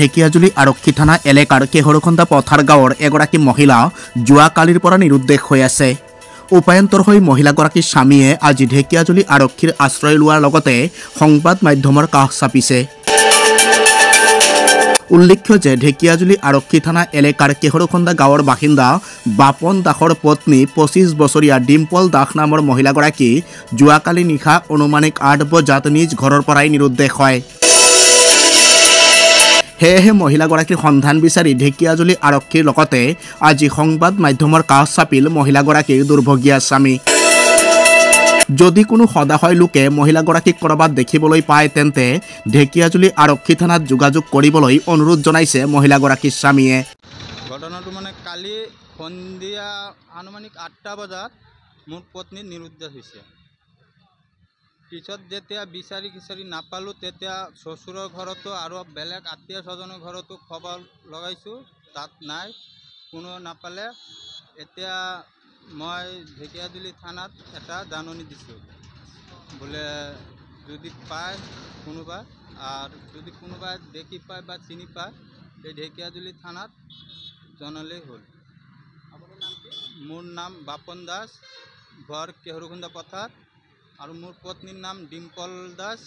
ঢেকিয়াজুলি আৰক্ষী থানা এলেকাৰ কেহৰখন্দা পথাৰ গাঁৱৰ এগৰাকী মহিলা যোৱাকালিৰ পৰা নিৰুদ্দেশ হৈ আছে। উপায়ন্তৰ হৈ মহিলাগৰাকীৰ স্বামীয়ে আজি ঢেকিয়াজুলি আৰক্ষীৰ আশ্ৰয় লোৱাৰ লগতে সংবাদ মাধ্যমৰ কাষ চাপিছে। উল্লেখ্য যে ঢেকিয়াজুলি আৰক্ষী থানা এলেকাৰ কেহৰখন্দা গাঁৱৰ বাসিন্দা বাপন দাসৰ পত্নী ২৫ বছৰীয়া ডিম্পল দাস নামৰ মহিলাগৰাকী যোৱাকালি নিশা অনুমানিক ৮ বজাত নিজ ঘৰৰ পৰাই নিৰুদ্দেশ হয়। সেয়েহে মহিলাগৰাকীৰ সন্ধান বিচাৰি ঢেকিয়াজুলি আৰক্ষীৰ লগতে আজি সংবাদ মাধ্যমৰ কাষ চাপিল মহিলাগৰাকীৰ দুৰ্ভগীয়া স্বামী। যদি কোনো সদাশয় লোকে মহিলাগৰাকীক ক'ৰবাত দেখিবলৈ পায় তেন্তে ঢেকিয়াজুলি আৰক্ষী থানাত যোগাযোগ কৰিবলৈ অনুৰোধ জনাইছে মহিলাগৰাকীৰ স্বামীয়ে। ঘটনাটো মানে কালি সন্ধিয়া আনুমানিক ৮টা বজাত মোৰ পত্নী নিৰুদ্দেশ হৈছে। পিছত যেতিয়া বিচাৰি নাপালোঁ তেতিয়া শ্বশুৰৰ ঘৰতো আৰু বেলেগ আত্মীয় স্বজনৰ ঘৰতো খবৰ লগাইছোঁ, তাত নাই, কোনো নাপালে। এতিয়া মই ঢেকিয়াজুলি থানাত এটা জাননী দিছোঁ, বোলে যদি পায় কোনোবা, আৰু যদি কোনোবাই দেখি পায় বা চিনি পায় এই ঢেকিয়াজুলি থানাত জনালেই হ'ল। মোৰ নাম বাপন দাস, ঘৰ কেহৰখন্দা পথাৰ, আৰু মোৰ পত্নীৰ নাম ডিম্পল দাস।